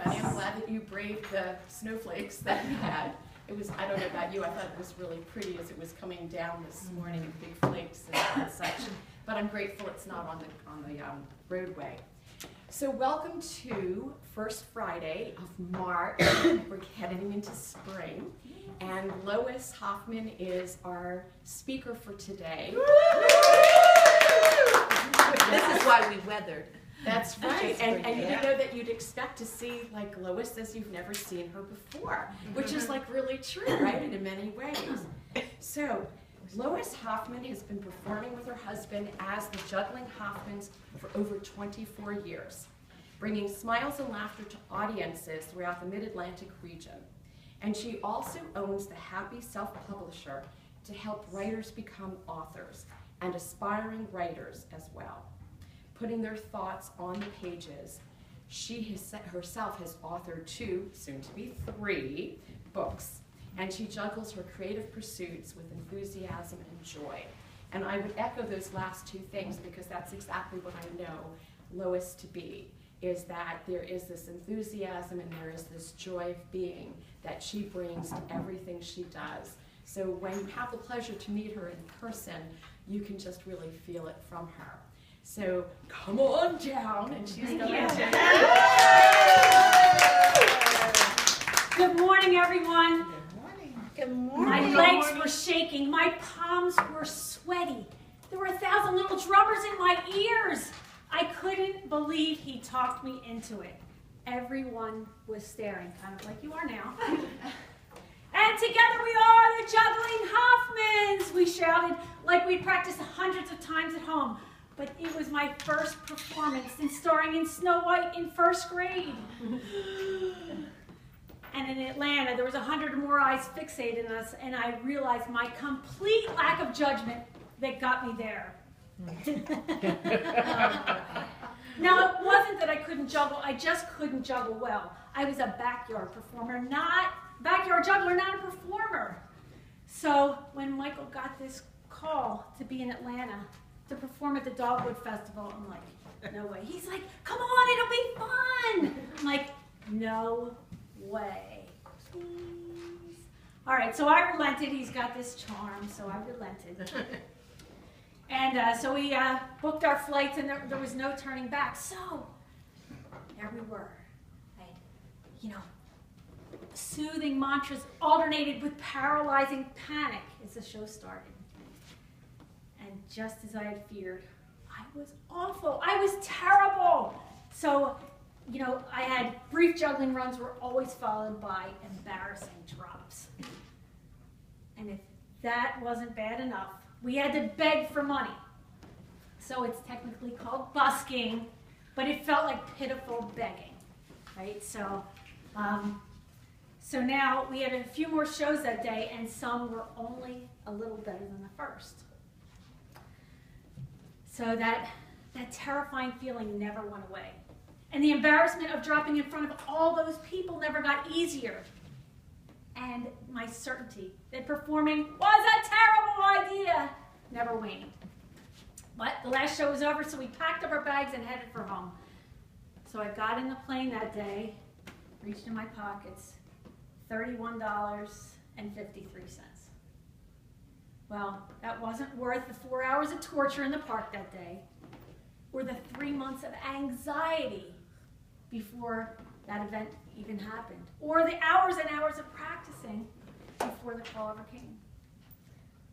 everybody. I'm glad that you braved the snowflakes that we had. It was, I don't know about you, I thought it was really pretty as it was coming down this morning in big flakes and such. But I'm grateful it's not on the roadway. So welcome to First Friday of March. We're heading into spring. And Lois Hoffman is our speaker for today. This is why we weathered. That's right, and you know that you'd expect to see like Lois as you've never seen her before, which is like really true, right, in many ways. So Lois Hoffman has been performing with her husband as the Juggling Hoffmans for over 24 years, bringing smiles and laughter to audiences throughout the Mid-Atlantic region. And she also owns the Happy Self-Publisher to help writers become authors and aspiring writers as well. Putting their thoughts on the pages, she herself has authored 2, soon to be 3, books, and she juggles her creative pursuits with enthusiasm and joy. And I would echo those last 2 things because that's exactly what I know Lois to be, is that there is this enthusiasm and there is this joy of being that she brings to everything she does. So when you have the pleasure to meet her in person, you can just really feel it from her. So come on down, and she's going to. Good morning, everyone. Good morning. Good morning. My legs were shaking. My palms were sweaty. There were 1,000 little drummers in my ears. I couldn't believe he talked me into it. Everyone was staring, kind of like you are now. And together we are the Juggling Hoffmans. We shouted like we'd practiced hundreds of times at home. But it was my first performance since starring in Snow White in 1st grade. And in Atlanta, there was 100 or more eyes fixated on us, and I realized my complete lack of judgment that got me there. Now, it wasn't that I couldn't juggle, I just couldn't juggle well. I was a backyard performer, backyard juggler, not a performer. So when Michael got this call to be in Atlanta, to perform at the Dogwood Festival, I'm like, no way. He's like, come on, it'll be fun. I'm like, no way, please. All right, so I relented. He's got this charm, so I relented. And so we booked our flights, and there was no turning back. So there we were. Soothing mantras alternated with paralyzing panic as the show started. And just as I had feared, I was awful. I was terrible. So, I had brief juggling runs were always followed by embarrassing drops. And if that wasn't bad enough, we had to beg for money. So it's technically called busking, but it felt like pitiful begging, right? So now we had a few more shows that day, and some were only a little better than the first. So that terrifying feeling never went away. And the embarrassment of dropping in front of all those people never got easier. And my certainty that performing was a terrible idea never waned. But the last show was over, so we packed up our bags and headed for home. So I got in the plane that day, reached in my pockets, $31.53. Well, that wasn't worth the 4 hours of torture in the park that day, or the 3 months of anxiety before that event even happened, or the hours and hours of practicing before the call ever came.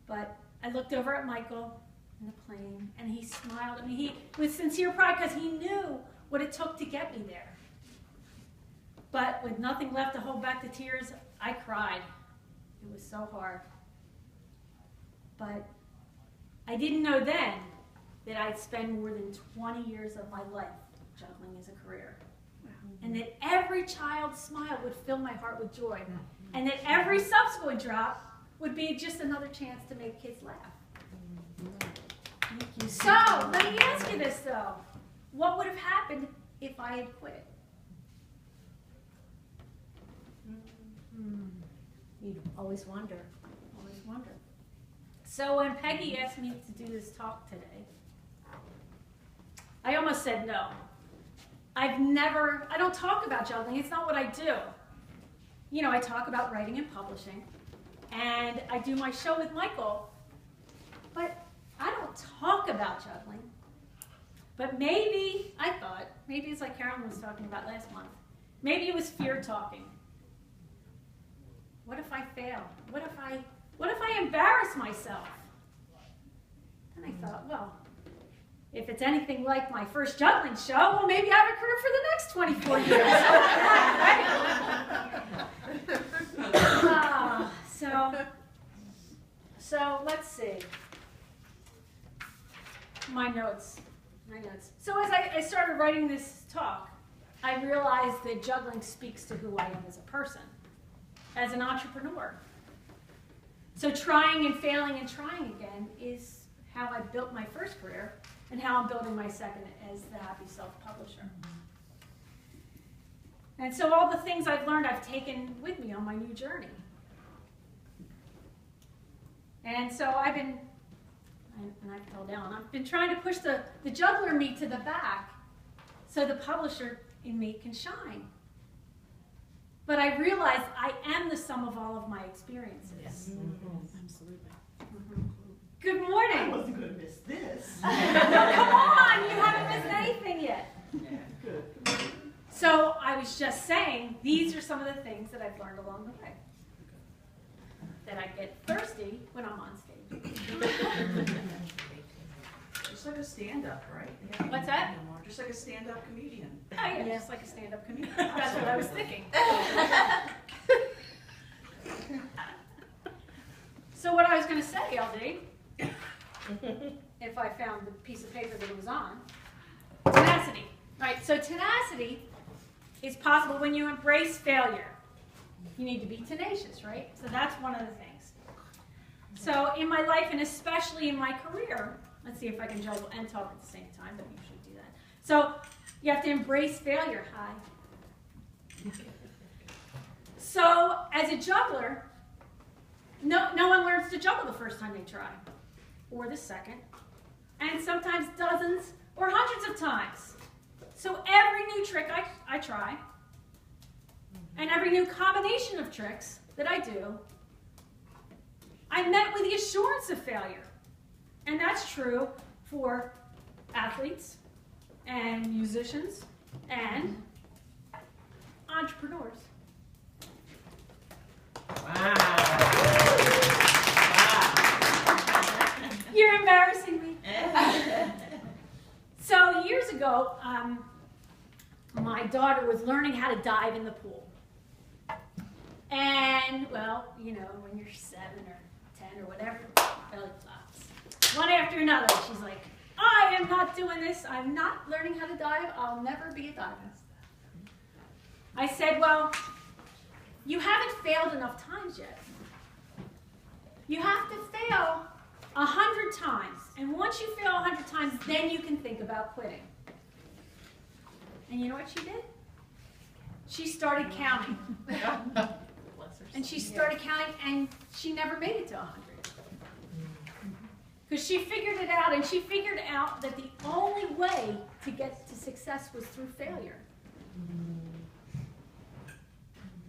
But I looked over at Michael in the plane, and he smiled at me with sincere pride because he knew what it took to get me there. But with nothing left to hold back the tears, I cried. It was so hard. But I didn't know then that I'd spend more than 20 years of my life juggling as a career. And that every child's smile would fill my heart with joy. And that every subsequent drop would be just another chance to make kids laugh. Thank you. So, let me ask you this though. What would have happened if I had quit? You always wonder. Always wonder. So when Peggy asked me to do this talk today, I almost said no. I don't talk about juggling. It's not what I do. You know, I talk about writing and publishing, and I do my show with Michael, but I don't talk about juggling. But maybe, I thought, maybe it's like Carolyn was talking about last month. Maybe it was fear talking. What if I fail? What if I embarrass myself? And I thought, well, if it's anything like my first juggling show, well, maybe I have a career for the next 24 years. So let's see. My notes. So as I started writing this talk, I realized that juggling speaks to who I am as a person, as an entrepreneur. So trying and failing and trying again is how I built my first career and how I'm building my second as the happy self-publisher. And so all the things I've learned I've taken with me on my new journey. And so I've been, and I fell down, I've been trying to push the juggler in me to the back so the publisher in me can shine. But I realized I am the sum of all of my experiences. Yes. Absolutely. Good morning. I wasn't going to miss this. No, come on, you haven't missed anything yet. Yeah, good. So I was just saying, these are some of the things that I've learned along the way. That I get thirsty when I'm on stage. Just like a stand-up, right? What's that? Just like a stand-up comedian. Oh yeah, just like a stand-up comedian. That's what I was thinking. So what I was going to say, LD, if I found the piece of paper that it was on, tenacity. Right, so tenacity is possible when you embrace failure. You need to be tenacious, right? So that's one of the things. So in my life, and especially in my career, let's see if I can juggle and talk at the same time, but usually do that. So you have to embrace failure. Hi. So as a juggler, no one learns to juggle the first time they try, or the second, and sometimes dozens or hundreds of times. So every new trick I try, and every new combination of tricks that I do, I'm met with the assurance of failure. And that's true for athletes and musicians and entrepreneurs. Wow. You're embarrassing me. So years ago, my daughter was learning how to dive in the pool. And, well, you know, when you're 7 or 10 or whatever, belly flops. One after another, she's like, I am not doing this. I'm not learning how to dive. I'll never be a diver. I said, well, you haven't failed enough times yet. You have to fail 100 times. And once you fail 100 times, then you can think about quitting. And you know what she did? She started counting. And she started counting, and she never made it to 100. Because she figured it out, and she figured out that the only way to get to success was through failure.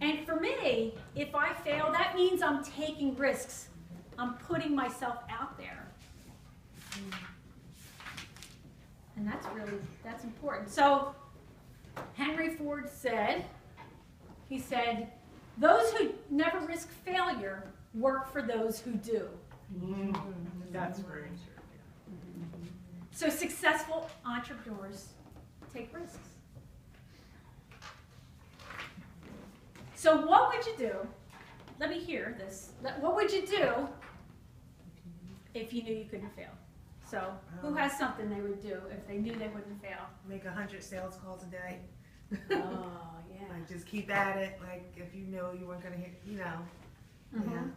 And for me, if I fail, that means I'm taking risks. I'm putting myself out there. And that's important. So Henry Ford said, he said, those who never risk failure work for those who do. That's great. So successful entrepreneurs take risks. So what would you do? Let me hear this. What would you do if you knew you couldn't fail? So who has something they would do if they knew they wouldn't fail? Make 100 sales calls a day. Oh, yeah. Like, just keep at it. Like, if you know you weren't going to hit, you know. Mhm. Yeah.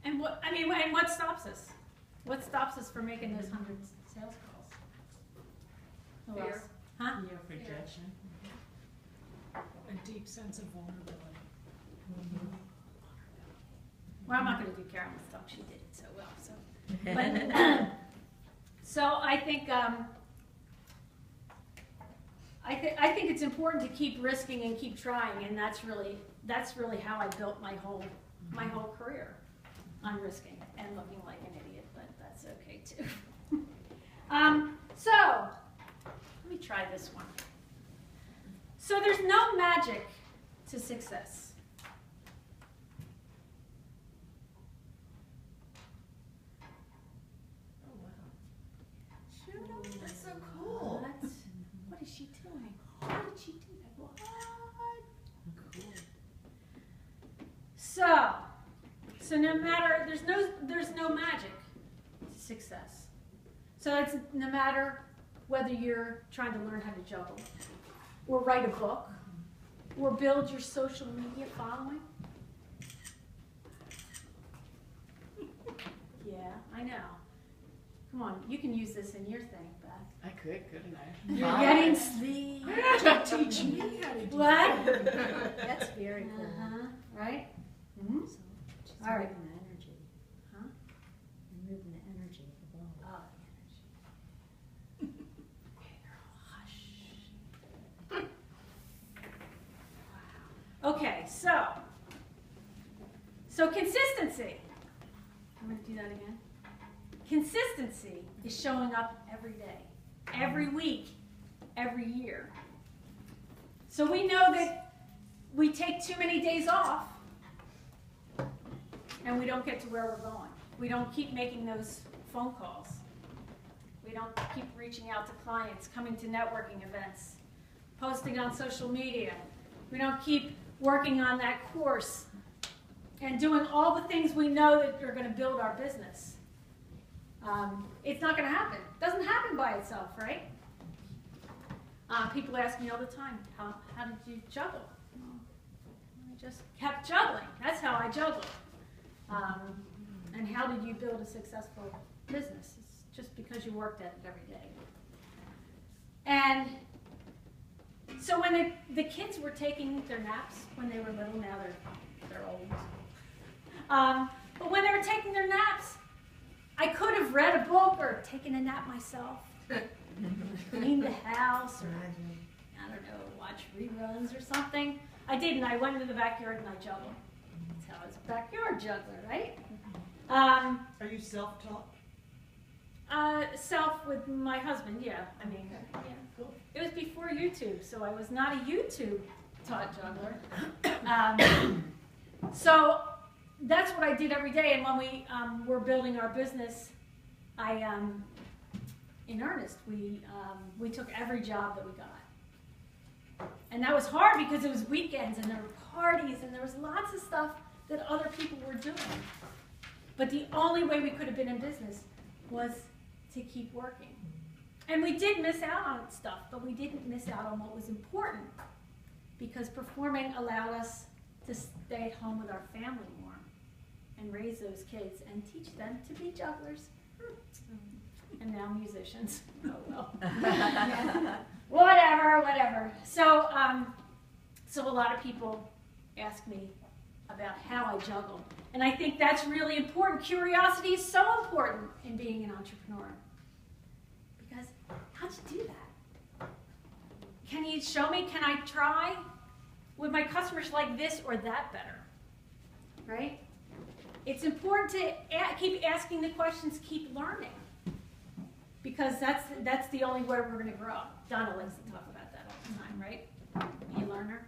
And what stops us? What stops us from making those 100 sales calls? Who Fear. else? Huh? Rejection. A deep sense of vulnerability. Well, I'm not going to do Carolyn's talk. She did it so well. So, but so I think I think it's important to keep risking and keep trying, and that's really how I built my whole career on risking and looking like an idiot, but that's okay too. So let me try this one. So there's no magic to success. Oh wow. That's so cool. What is she doing? How did she do that? What? Cool. So no matter, there's no magic to success. So it's no matter whether you're trying to learn how to juggle, or write a book, or build your social media following. Yeah, I know. Come on, you can use this in your thing, Beth. I could, couldn't I? You're getting sleep. Teach me how to do What? That's very cool. Right? Mm-hmm. So, just All right. moving the energy. Huh? You're moving the energy of the ball. Oh, energy. Okay, girl, hush. Okay, so consistency. I'm going to do that again. Consistency is showing up every day, every week, every year. So we know that we take too many days off and we don't get to where we're going. We don't keep making those phone calls. We don't keep reaching out to clients, coming to networking events, posting on social media. We don't keep working on that course and doing all the things we know that are going to build our business. It's not going to happen. It doesn't happen by itself, right? People ask me all the time, how did you juggle? Well, I just kept juggling. That's how I juggled. And how did you build a successful business? It's just because you worked at it every day. And so when the kids were taking their naps when they were little, now they're old. But when they were taking their naps, I could have read a book or taken a nap myself, cleaned the house, or I don't know, watch reruns or something. I didn't. I went into the backyard and I juggled. That's how I was a backyard juggler, right? Are you self-taught? Self with my husband, yeah. I mean, yeah. Cool. It was before YouTube, so I was not a YouTube taught juggler. So that's what I did every day. And when we were building our business, in earnest, we took every job that we got. And that was hard because it was weekends and there were parties and there was lots of stuff that other people were doing. But the only way we could have been in business was to keep working. And we did miss out on stuff, but we didn't miss out on what was important because performing allowed us to stay at home with our family more and raise those kids and teach them to be jugglers. And now musicians. Oh well. Whatever. So, so a lot of people ask me about how I juggle. And I think that's really important. Curiosity is so important in being an entrepreneur. Because how'd you do that? Can you show me? Can I try? Would my customers like this or that better? Right? It's important to keep asking the questions, keep learning. Because that's the only way we're going to grow. Donna likes to talk about that all the time, right? You learner?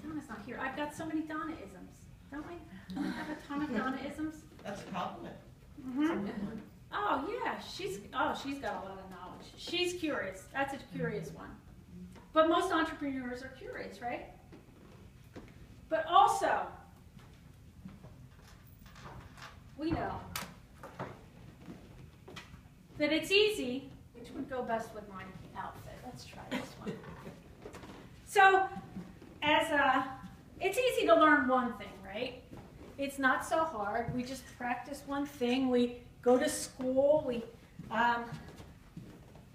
Donna's not here. I've got so many Donna-isms, don't we? I have a ton of Donna-isms. That's a compliment. Mm-hmm. Oh yeah, she's got a lot of knowledge. She's curious. That's a curious one. But most entrepreneurs are curious, right? But also, we know that it's easy, which would go best with my outfit. Let's try this one. So, it's easy to learn one thing, right? It's not so hard. We just practice one thing. We go to school. We,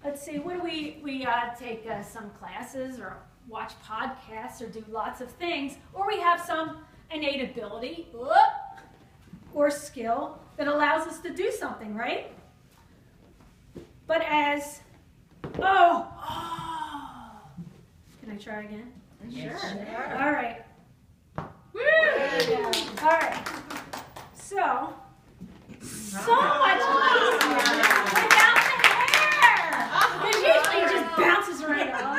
let's see, what do we take some classes or watch podcasts or do lots of things, or we have some innate ability or skill that allows us to do something, right? But gonna try again? Sure. All right. Woo! All right. So much easier without the hair. Because usually it just bounces right off.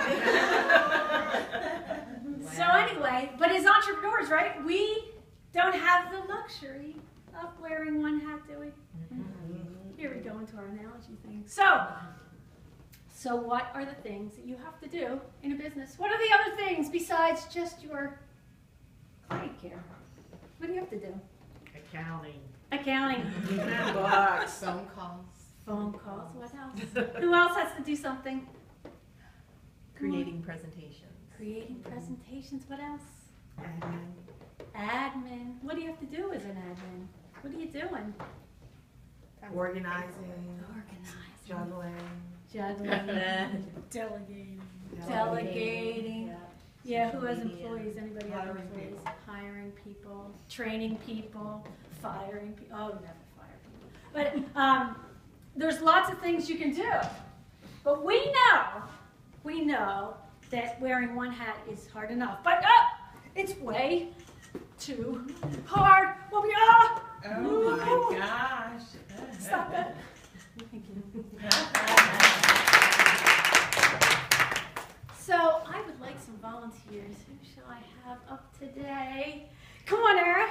So anyway, but as entrepreneurs, right, we don't have the luxury of wearing one hat, do we? Here we go into our analogy thing. So what are the things that you have to do in a business? What are the other things besides just your client care? What do you have to do? Accounting. Accounting. Books. Phone calls. Phone calls. What else? Who else has to do something? Creating presentations. Creating presentations. What else? Admin. What do you have to do as an admin? What are you doing? Organizing, Organizing. juggling. Delegating. Delegating. Yeah, who has Social media. employees? Anybody have Hiring employees? people. Hiring people, training people, firing people. Oh, never fire people. But there's lots of things you can do. But we know that wearing one hat is hard enough. But it's way too hard. Well, we are. Oh my gosh. Stop it. Thank you. So I would like some volunteers. Who shall I have up today? Come on, Era.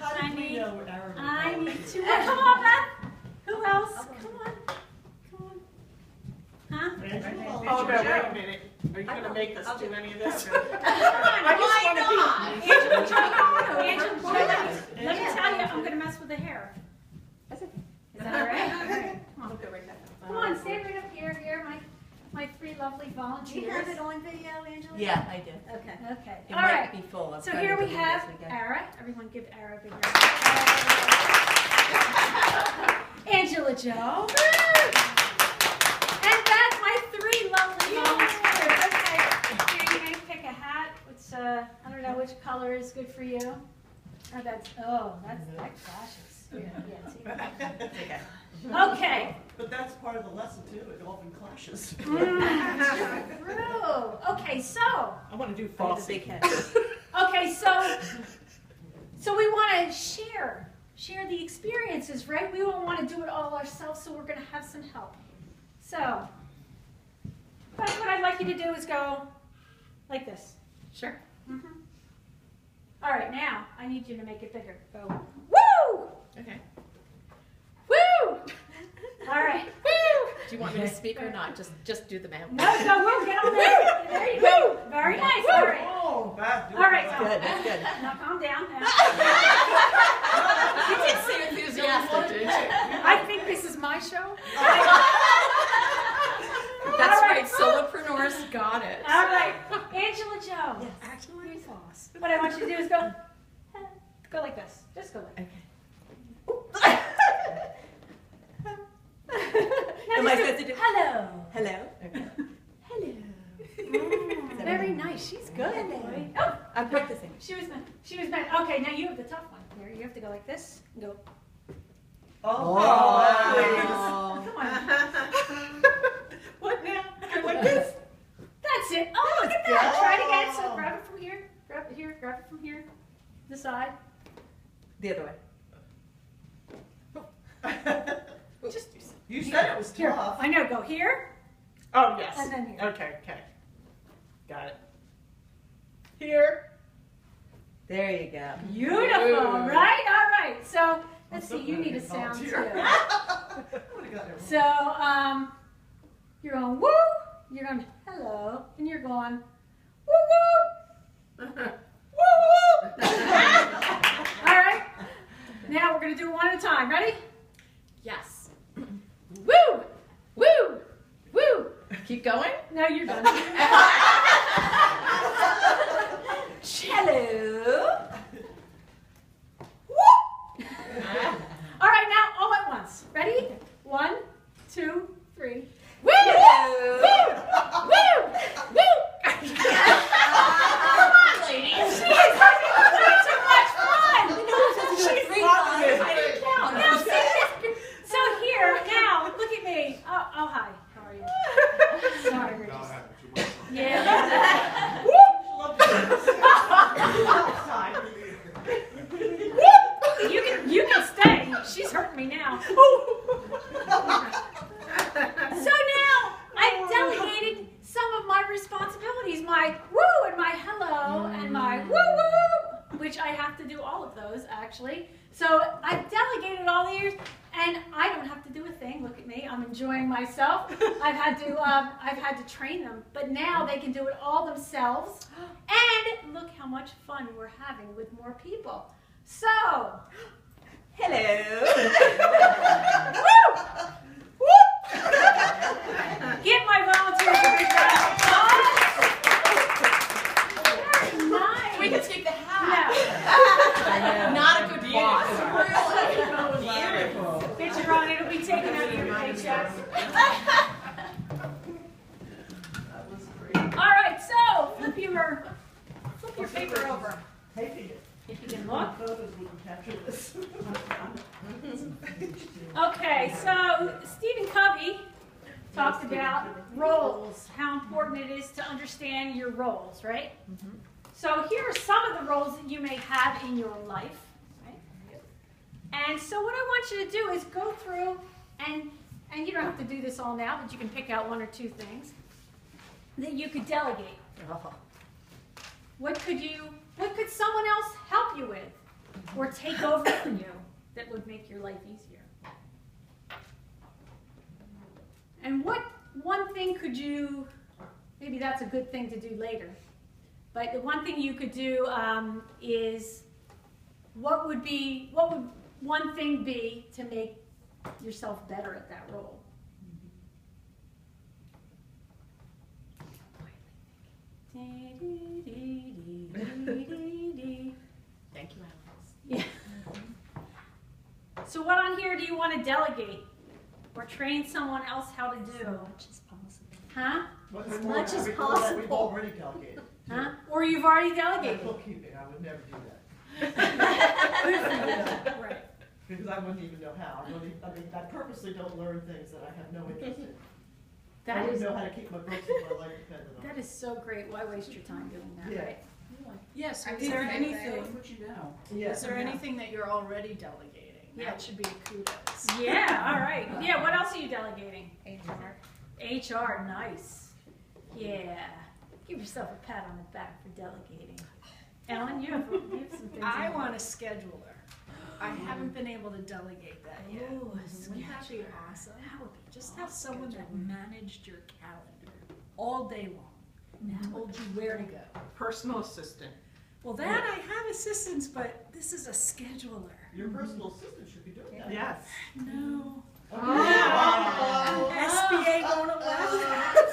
How I did we need- know what our I need two more. Come on, Beth. Who else? Come on. Huh? Oh, no, wait a minute. Are you going to make us do any of this? Come on. Angela, let me tell you, I'm going to mess with the hair. Is that all right? All right. Come on. Come on, stay right up here. Here, my three lovely Do you volunteers. have it on video, Angela? Yeah, I do. Okay. Okay. It All might right. be full. I'm So trying here to we delete have as we go. Ara. Everyone give Ara a big round. Angela Joe. And that's my three lovely volunteers. Okay. Here you may pick a hat. Which I don't know which color is good for you. Or that clashes. Yeah. Okay. Okay. But that's part of the lesson too, it often clashes. True. Okay, so. I want to do I have a false. big head. Okay, so we want to share the experiences, right? We won't want to do it all ourselves, so we're going to have some help. So, but what I'd like you to do is go like this. Sure. All right, now I need you to make it bigger. Go, woo! Okay. Woo! All right, woo! Do you want me to speak or not? Just do the mouth. No, woo, get on there. There you go. Very nice. All right. Oh, bad. All right, so Good, that's good. now calm down. You did say enthusiastic, didn't you? I think this is my show. That's All right. right, solopreneurs got it. All right, Angela Joe. Actually, false. What I want you to do is go like this. Just go like this. Am I supposed to do? Hello. Hello. Okay. Hello. Very nice. She's good. Boy. Oh, I'm practicing. she was meant. Okay, now you have the tough one. Here, you have to go like this and go. Oh, Come on. What now? Like this? That's it. Oh, look at that. Try it again. So grab it from here. Grab it here. Grab it from here. The side. The other way. Just do something. you said it was Here. tough. I know. Go here. Oh, yes. And then here. Okay. Got it. Here. There you go. Beautiful. Right. All right. So let's see. You need a sound Volunteer. too. I would've gotten it wrong. So, you're going woo, you're going hello, and you're going woo woo, woo woo. All right. Now we're gonna do it one at a time. Ready? Yes. Woo! Woo! Woo! Keep going. No, you're done. Hello. All right. Now all at once. Ready? 1, 2, 3. Woo! Hello. Woo! Woo! Come on, ladies. She is having way too much fun. She's I didn't count. Now see this. So here, now look at me. Oh, hi. How are you? Sorry. We're just, yeah. have to do all of those, actually. So I've delegated all the years, and I don't have to do a thing. Look at me, I'm enjoying myself. I've had to train them, but now they can do it all themselves. And look how much fun we're having with more people. So, Hello. give my volunteers a big round of applause. Very nice. We can take the hat. I know. Not a good boss. Beautiful. Get your own, it'll be taken out of your paychecks. That was great. All right, so flip your paper over. Taking it. If you can look. Photos we can capture this. Okay, so Stephen Covey talked about roles, how important it is to understand your roles, right? So here are some of the roles that you may have in your life, right? And so what I want you to do is go through, and you don't have to do this all now, but you can pick out one or two things that you could delegate. What could someone else help you with or take over for you that would make your life easier? And what one thing could you, maybe that's a good thing to do later, but the one thing you could do is, what would one thing be to make yourself better at that role? Thank you, Alex. Yeah. So what on here do you want to delegate or train someone else how to do? much as possible. Huh? As much as We've possible. already delegated. Huh? Or you've already delegated? Bookkeeping, I would never do that. Right. Because I wouldn't even know how. I purposely don't learn things that I have no interest in. I That wouldn't is, know how to keep my books if my life depended on it. that is so great. Why waste your time doing that, Yeah. right? Yes, I is think there that anything, what you know. Yeah. is there anything that you're already delegating? Yeah. That should be a kudos. Yeah, all right. Yeah, what else are you delegating? HR. HR, nice. Yeah. Give yourself a pat on the back for delegating. Ellen, you have some things. I in want a scheduler. I haven't been able to delegate that yet. Ooh, a Wouldn't that be scheduler. awesome? That would be Just have someone that scheduler. managed your calendar all day long and told you where to go. Personal assistant. Well, that I have assistants, but this is a scheduler. Your personal assistant should be doing that. Yes. No. Oh. SBA won't allow that.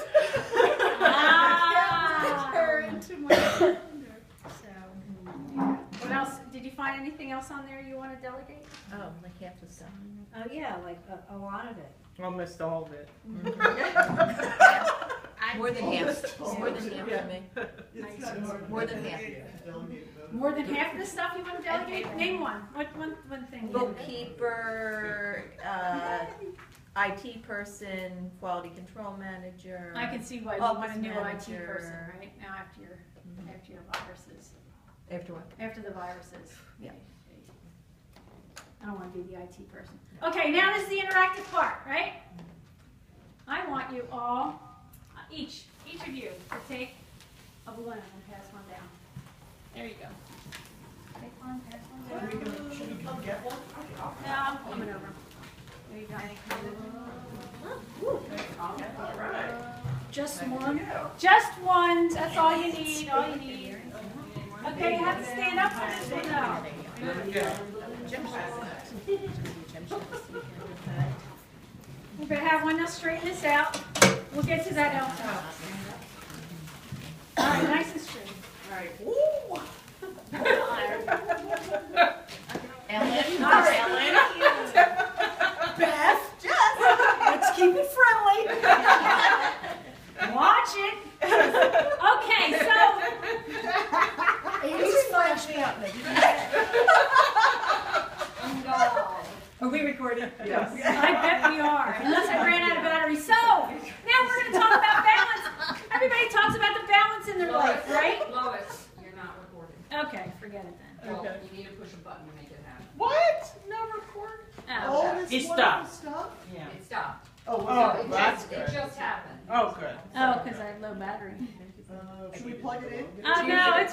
Ah. Put her into my calendar. So, What else? Did you find anything else on there you want to delegate? Oh, like half the stuff. Oh, yeah, like a lot of it. Almost all of it. More than half. More than half Yeah. for me. It's kind of hard. More than half. Delegate those. More than half of the stuff you want to delegate? Name one. What one thing? Bookkeeper, IT person, quality control manager. I can see why you Office want a new IT manager. person, right? Now after your viruses. After what? After the viruses. Yeah. I don't want to be the IT person. Okay, now this is the interactive part, right? I want you all, each of you, to take a balloon and pass one down. There you go. Take one, pass one down. Should we come get one? No, I'm coming over. There you go. All right. Just one. Just one. That's all you need. All you need. Okay, you have to stand up for this one though. We're gonna have one now. Straighten this out. We'll get to that else. All right, nice and straight. All right. Ellen? All right. Beth, Jess, let's keep it friendly. Watch it. Okay, so It just flashed me up. Are we recording? Yes. I bet we are, unless I ran out of battery. So now we're going to talk about balance. Everybody talks about the balance in their life, right? Lois, you're not recording. Okay, forget it then. Well, Okay. you need to push a button to make it happen. What? No record? Oh. All this He wonderful stopped. stuff? Yeah. It stopped. Oh, Oh, wow. It that's just, good. it just happened. Oh, good. Oh, because I have low battery. Should we plug it in? Oh, no, it's